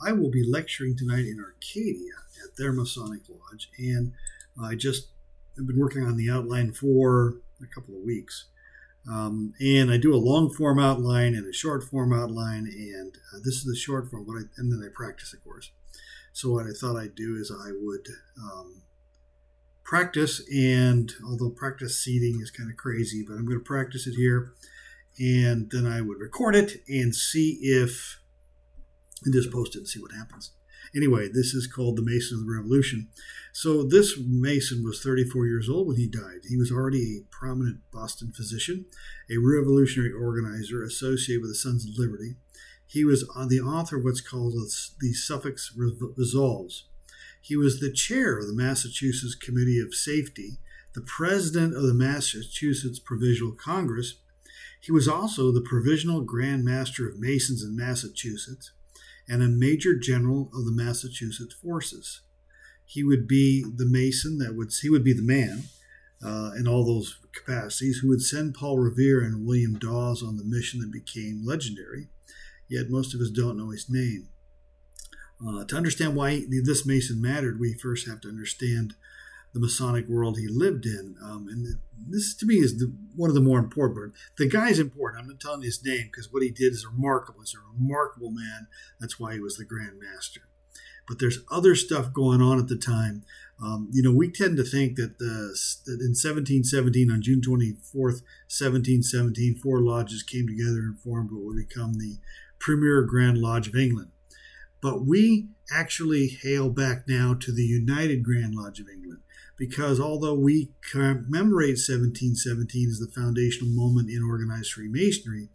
I will be lecturing tonight in Arcadia at their Masonic Lodge, and I just have been working on the outline for a couple of weeks. And I do a long form outline and a short form outline, and this is the short form, and then I practice, of course. So what I thought I'd do is I would practice, and although practice seating is kind of crazy, but I'm going to practice it here, and then I would record it and see if, and just post it and see what happens. Anyway, this is called the Mason of the Revolution. So this Mason was 34 years old when he died. He was already a prominent Boston physician, a revolutionary organizer associated with the Sons of Liberty. He was the author of what's called the Suffolk Resolves. He was the chair of the Massachusetts Committee of Safety, the president of the Massachusetts Provincial Congress. He was also the provisional Grand Master of Masons in Massachusetts and a Major General of the Massachusetts Forces. He would be the Mason he would be the man in all those capacities who would send Paul Revere and William Dawes on the mission that became legendary, yet most of us don't know his name. To understand why this Mason mattered, we first have to understand the Masonic world he lived in. And this, to me, is one of the more important. The guy's important. I'm not telling you his name because what he did is remarkable. He's a remarkable man. That's why he was the Grand Master. But there's other stuff going on at the time. We tend to think that in 1717, on June 24th, 1717, four lodges came together and formed what would become the premier Grand Lodge of England. But we actually hail back now to the United Grand Lodge of England, because although we commemorate 1717 as the foundational moment in organized Freemasonry,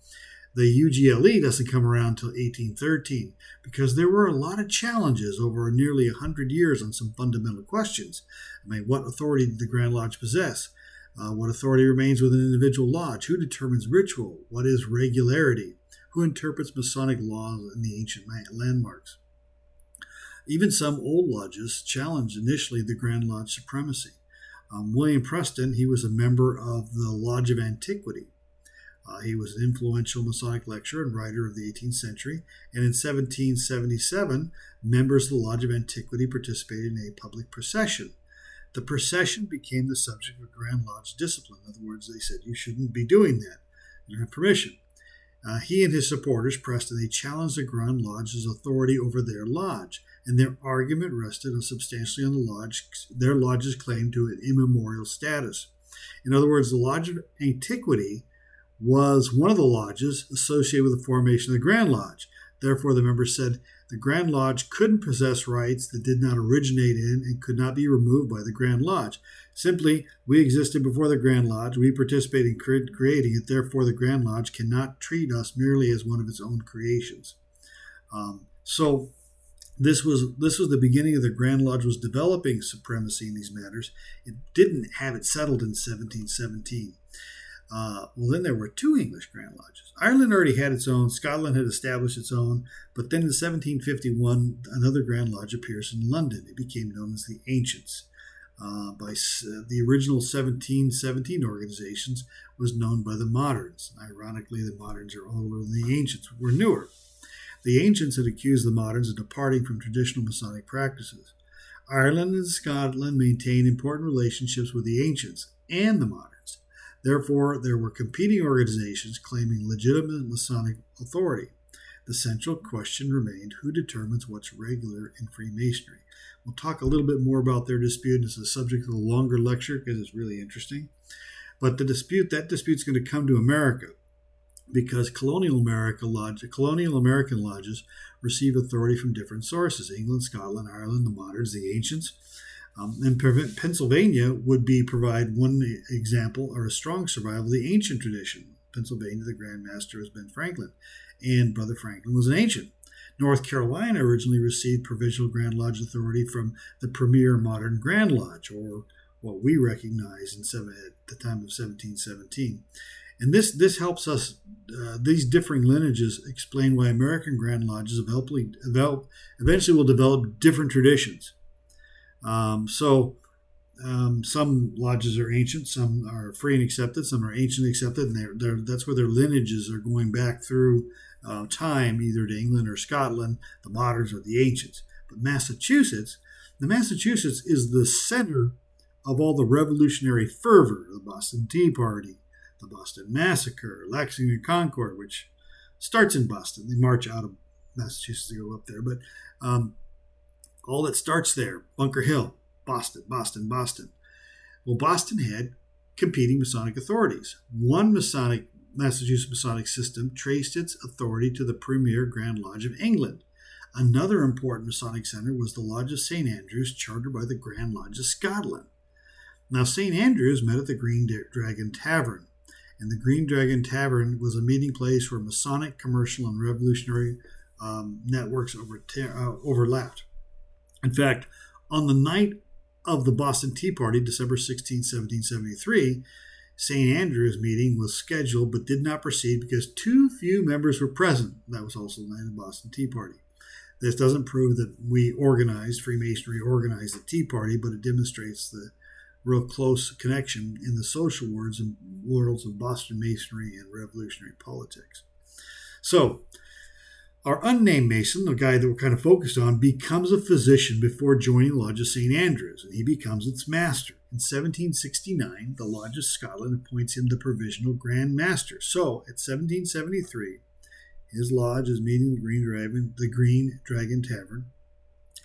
the UGLE doesn't come around until 1813, because there were a lot of challenges over nearly 100 years on some fundamental questions. What authority did the Grand Lodge possess? What authority remains with an individual lodge? Who determines ritual? What is regularity? Who interprets Masonic laws and the ancient landmarks? Even some old lodges challenged initially the Grand Lodge supremacy. William Preston, he was a member of the Lodge of Antiquity. He was an influential Masonic lecturer and writer of the 18th century, and in 1777, members of the Lodge of Antiquity participated in a public procession. The procession became the subject of Grand Lodge discipline. In other words, they said, you shouldn't be doing that. You don't have permission. He and his supporters, Preston, they challenged the Grand Lodge's authority over their lodge, and their argument rested substantially on their lodge's claim to an immemorial status. In other words, the Lodge of Antiquity was one of the lodges associated with the formation of the Grand Lodge. Therefore, the members said the Grand Lodge couldn't possess rights that did not originate in and could not be removed by the Grand Lodge. Simply, we existed before the Grand Lodge. We participated in creating it. Therefore, the Grand Lodge cannot treat us merely as one of its own creations. So this was the beginning of the Grand Lodge was developing supremacy in these matters. It didn't have it settled in 1717. Then there were two English Grand Lodges. Ireland already had its own. Scotland had established its own. But then in 1751, another Grand Lodge appears in London. It became known as the Ancients. By the original 1717 organizations was known by the Moderns. Ironically, the Moderns are older than the Ancients, were newer. The Ancients had accused the Moderns of departing from traditional Masonic practices. Ireland and Scotland maintained important relationships with the Ancients and the Moderns. Therefore, there were competing organizations claiming legitimate Masonic authority. The central question remained, who determines what's regular in Freemasonry? We'll talk a little bit more about their dispute as a subject of a longer lecture because it's really interesting. But that dispute's going to come to America because colonial American lodges receive authority from different sources: England, Scotland, Ireland, the Moderns, the Ancients. And Pennsylvania would provide one example or a strong survival of the ancient tradition. Pennsylvania, the Grand Master was Ben Franklin, and Brother Franklin was an ancient. North Carolina originally received provincial Grand Lodge authority from the premier modern Grand Lodge, or what we recognize at the time of 1717. And this helps us, these differing lineages explain why American Grand Lodges eventually will develop different traditions. Some lodges are ancient, some are free and accepted, some are ancient and accepted, and that's where their lineages are going back through time, either to England or Scotland, the moderns or the ancients. But Massachusetts is the center of all the revolutionary fervor, the Boston Tea Party, the Boston Massacre, Lexington Concord, which starts in Boston. They march out of Massachusetts to go up there, but all that starts there. Bunker Hill, Boston. Well, Boston had competing Masonic authorities. One Massachusetts Masonic system traced its authority to the premier Grand Lodge of England. Another important Masonic center was the Lodge of St. Andrews, chartered by the Grand Lodge of Scotland. Now, St. Andrews met at the Green Dragon Tavern, and the Green Dragon Tavern was a meeting place where Masonic, commercial, and revolutionary networks overlapped. In fact, on the night of the Boston Tea Party, December 16, 1773, St. Andrew's meeting was scheduled but did not proceed because too few members were present. That was also the night of the Boston Tea Party. This doesn't prove that Freemasonry organized the Tea Party, but it demonstrates the real close connection in the social worlds of Boston Masonry and revolutionary politics. So, our unnamed Mason, the guy that we're kind of focused on, becomes a physician before joining the Lodge of St. Andrews, and he becomes its master. In 1769, the Lodge of Scotland appoints him the Provisional Grand Master. So, at 1773, his lodge is meeting the Green Dragon Tavern.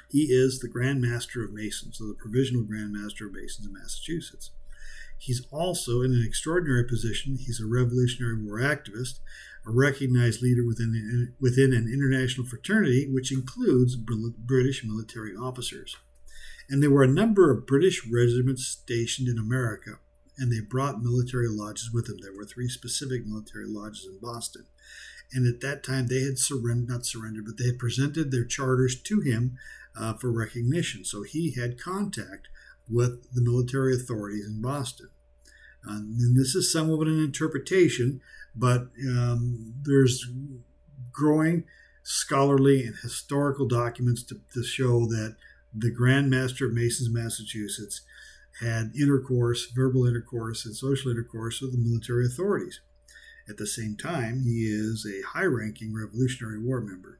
He is the Grand Master of Masons, so the Provisional Grand Master of Masons in Massachusetts. He's also in an extraordinary position. He's a Revolutionary War activist, a recognized leader within an international fraternity, which includes British military officers. And there were a number of British regiments stationed in America, and they brought military lodges with them. There were 3 specific military lodges in Boston. And at that time, they had they had presented their charters to him for recognition. So he had contact with the military authorities in Boston. And this is somewhat of an interpretation, but there's growing scholarly and historical documents to show that the Grand Master of Masons, Massachusetts, had verbal intercourse, and social intercourse with the military authorities. At the same time, he is a high-ranking Revolutionary War member.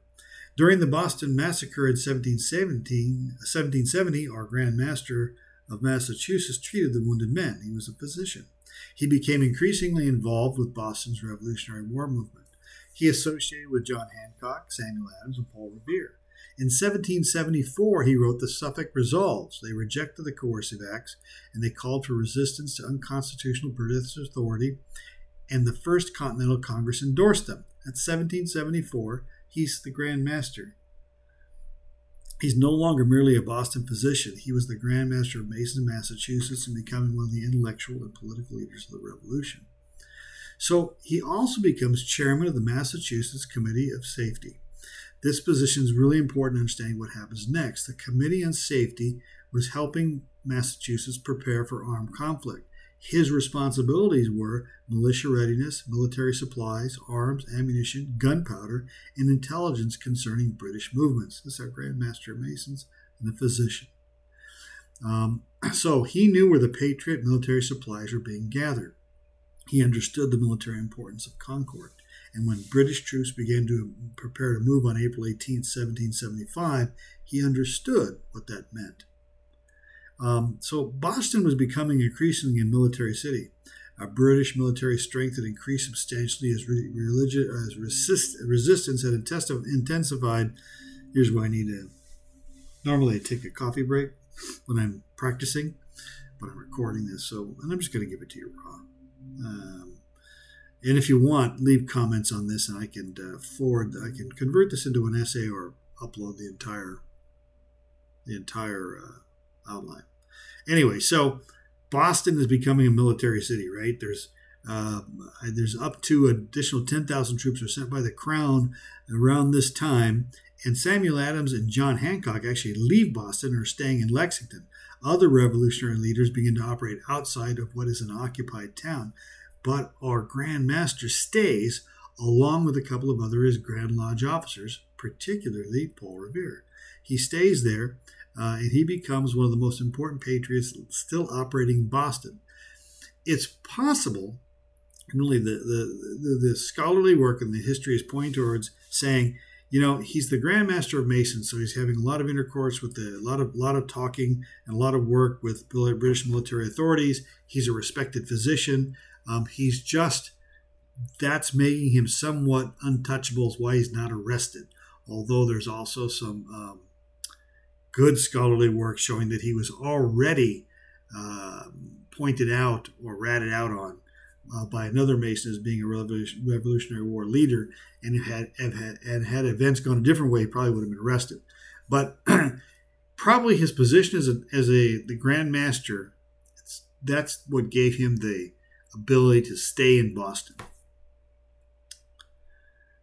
During the Boston Massacre in 1770, our Grand Master of Massachusetts treated the wounded men. He was a physician. He became increasingly involved with Boston's Revolutionary War movement. He associated with John Hancock, Samuel Adams, and Paul Revere. In 1774, he wrote the Suffolk Resolves. They rejected the coercive acts, and they called for resistance to unconstitutional British authority, and the First Continental Congress endorsed them. At 1774, he's the Grand Master. He's no longer merely a Boston physician. He was the Grand Master of Masons, Massachusetts, and becoming one of the intellectual and political leaders of the Revolution. So he also becomes chairman of the Massachusetts Committee of Safety. This position is really important in understanding what happens next. The Committee on Safety was helping Massachusetts prepare for armed conflict. His responsibilities were militia readiness, military supplies, arms, ammunition, gunpowder, and intelligence concerning British movements. This is our Grand Master of Masons and a physician. So he knew where the Patriot military supplies were being gathered. He understood the military importance of Concord. And when British troops began to prepare to move on April 18, 1775, he understood what that meant. So Boston was becoming increasingly a military city. British military strength had increased substantially as resistance had intensified. Here's why I need to. Normally I take a coffee break when I'm practicing, but I'm recording this, and I'm just going to give it to you raw. And if you want, leave comments on this, and I can I can convert this into an essay or upload the entire outline. Anyway, so Boston is becoming a military city, right? There's up to additional 10,000 troops are sent by the Crown around this time, and Samuel Adams and John Hancock actually leave Boston and are staying in Lexington. Other revolutionary leaders begin to operate outside of what is an occupied town, but our Grand Master stays along with a couple of other his Grand Lodge officers, particularly Paul Revere. He stays there. And he becomes one of the most important patriots still operating in Boston. It's possible And really the scholarly work and the history is pointing towards saying, he's the Grand Master of Masons, so he's having a lot of intercourse with a lot of talking and a lot of work with British military authorities. He's a respected physician. He's just that's making him somewhat untouchable. Is why he's not arrested. Although there's also some good scholarly work showing that he was already pointed out or ratted out on by another Mason as being a Revolutionary War leader, and had events gone a different way, he probably would have been arrested. But probably his position as the Grand Master, that's what gave him the ability to stay in Boston.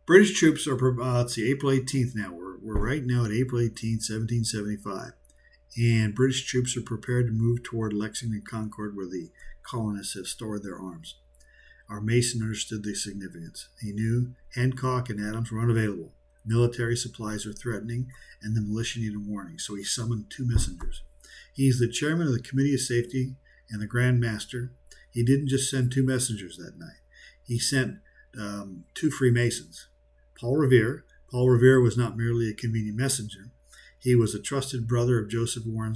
British troops are, April 18th now. We're right now at April 18th, 1775. And British troops are prepared to move toward Lexington Concord, where the colonists have stored their arms. Our Mason understood the significance. He knew Hancock and Adams were unavailable. Military supplies were threatening, and the militia needed warning, so he summoned 2 messengers. He's the chairman of the Committee of Safety and the Grand Master. He didn't just send 2 messengers that night. He sent 2 Freemasons. Paul Revere. Paul Revere was not merely a convenient messenger. He was a trusted brother of Joseph Warren.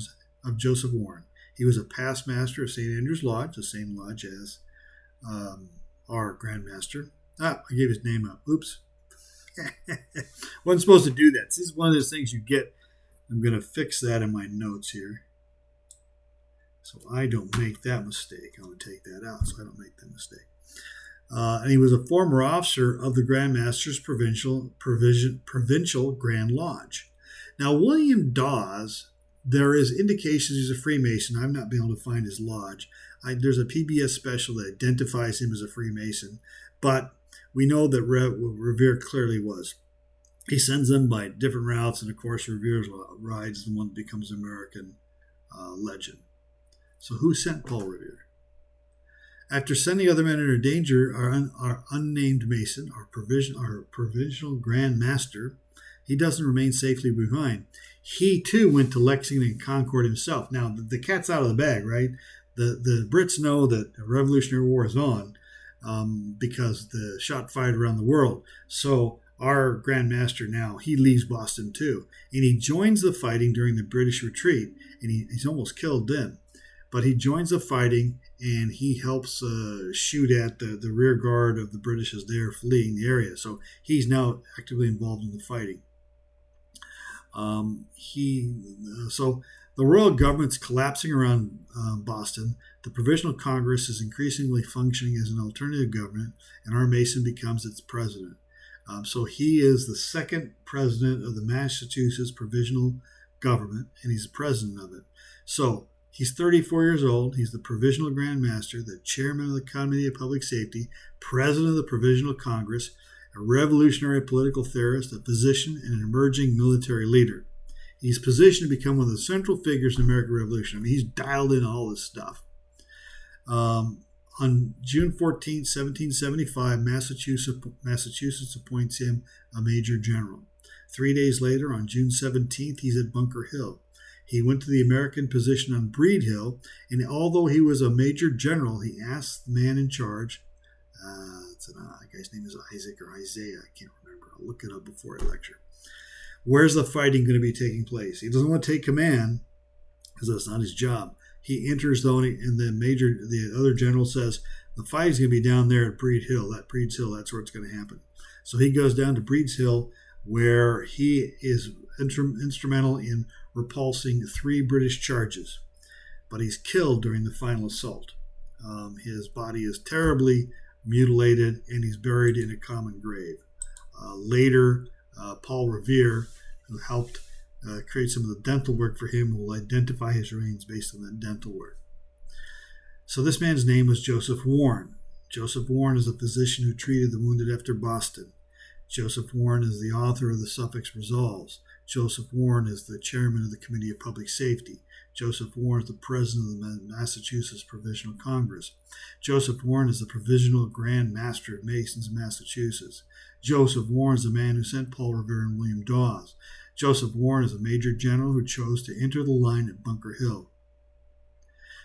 He was a past master of St. Andrew's Lodge, the same lodge as our Grand Master. I gave his name up. Oops. Wasn't supposed to do that. This is one of those things you get. I'm going to fix that in my notes here, so I don't make that mistake. I'm going to take that out so I don't make that mistake. And he was a former officer of the Grand Master's Provincial Grand Lodge. Now, William Dawes, there is indications he's a Freemason. I've not been able to find his lodge. There's a PBS special that identifies him as a Freemason, but we know that Revere clearly was. He sends them by different routes, and of course, Revere's ride is the one that becomes American legend. So, who sent Paul Revere? After sending other men into danger, our unnamed Mason, our provincial Grand Master, he doesn't remain safely behind. He too went to Lexington Concord himself. Now the cat's out of the bag, right? The Brits know that the Revolutionary War is on because the shot fired around the world. So our Grand Master now, he leaves Boston too, and he joins the fighting during the British retreat, and he's almost killed then. But he joins the fighting, and he helps shoot at the rear guard of the British as they're fleeing the area. So he's now actively involved in the fighting. So the royal government's collapsing around Boston. The Provincial Congress is increasingly functioning as an alternative government, and our Mason becomes its president. So he is the second president of the Massachusetts Provincial Government, and he's the president of it. So he's 34 years old. He's the Provincial Grand Master, the chairman of the Committee of Public Safety, president of the Provincial Congress, a revolutionary political theorist, a physician, and an emerging military leader. He's positioned to become one of the central figures in the American Revolution. I mean, he's dialed in all this stuff. On June 14, 1775, Massachusetts appoints him a major general. 3 days later, on June 17th, he's at Bunker Hill. He went to the American position on Breed Hill, and although he was a major general, he asked the man in charge, the guy's name is Isaac or Isaiah, I can't remember. I'll look it up before I lecture. Where's the fighting going to be taking place? He doesn't want to take command because that's not his job. He enters though, and the other general says the fight's going to be down there at Breed Hill. That's where it's going to happen. So he goes down to Breed's Hill, where he is instrumental in repulsing 3 British charges, but he's killed during the final assault. His body is terribly mutilated, and he's buried in a common grave. Later, Paul Revere, who helped create some of the dental work for him, will identify his remains based on that dental work. So this man's name was Joseph Warren. Joseph Warren is a physician who treated the wounded after Boston. Joseph Warren is the author of the Suffolk Resolves. Joseph Warren is the chairman of the Committee of Public Safety. Joseph Warren is the president of the Massachusetts Provincial Congress. Joseph Warren is the Provincial Grand Master of Masons in Massachusetts. Joseph Warren is the man who sent Paul Revere and William Dawes. Joseph Warren is a major general who chose to enter the line at Bunker Hill.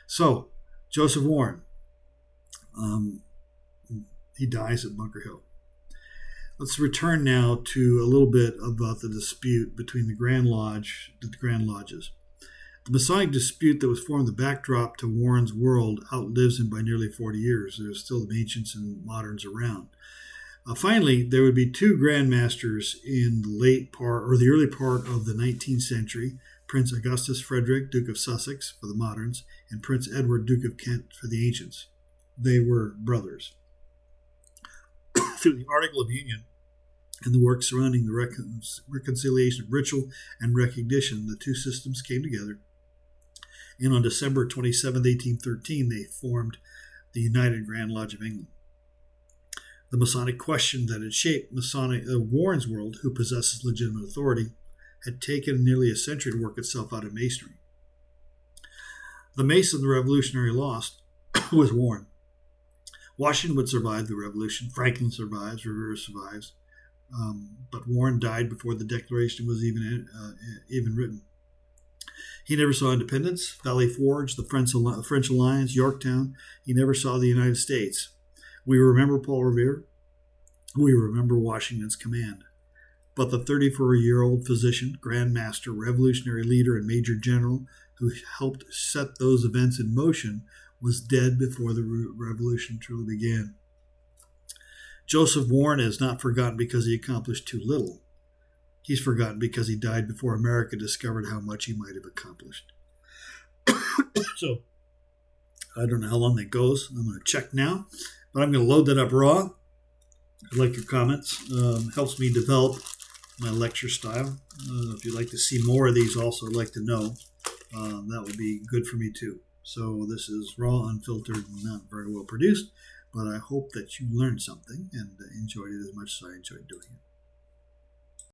So, Joseph Warren, He dies at Bunker Hill. Let's return now to a little bit about the dispute between the Grand Lodges. The Masonic dispute that was formed the backdrop to Warren's world outlives him by nearly 40 years. There's still the ancients and moderns around. Finally, there would be two Grand Masters in the early part of the 19th century, Prince Augustus Frederick, Duke of Sussex, for the moderns, and Prince Edward, Duke of Kent, for the ancients. They were brothers. Through the Article of Union and the work surrounding the reconciliation of ritual and recognition, the two systems came together. And on December 27, 1813, they formed the United Grand Lodge of England. The Masonic question that had shaped Warren's world, who possesses legitimate authority, had taken nearly a century to work itself out of Masonry. The Mason the Revolutionary lost was Warren. Washington would survive the Revolution. Franklin survives. Revere survives. But Warren died before the Declaration was even written. He never saw independence, Valley Forge, the French Alliance, Yorktown. He never saw the United States. We remember Paul Revere. We remember Washington's command. But the 34-year-old physician, Grand Master, revolutionary leader, and Major General who helped set those events in motion was dead before the revolution truly began. Joseph Warren is not forgotten because he accomplished too little. He's forgotten because he died before America discovered how much he might have accomplished. So, I don't know how long that goes. I'm going to check now, but I'm going to load that up raw. I'd like your comments. Helps me develop my lecture style. If you'd like to see more of these, also I'd like to know. That would be good for me too. So this is raw, unfiltered, and not very well produced, but I hope that you learned something and enjoyed it as much as I enjoyed doing it.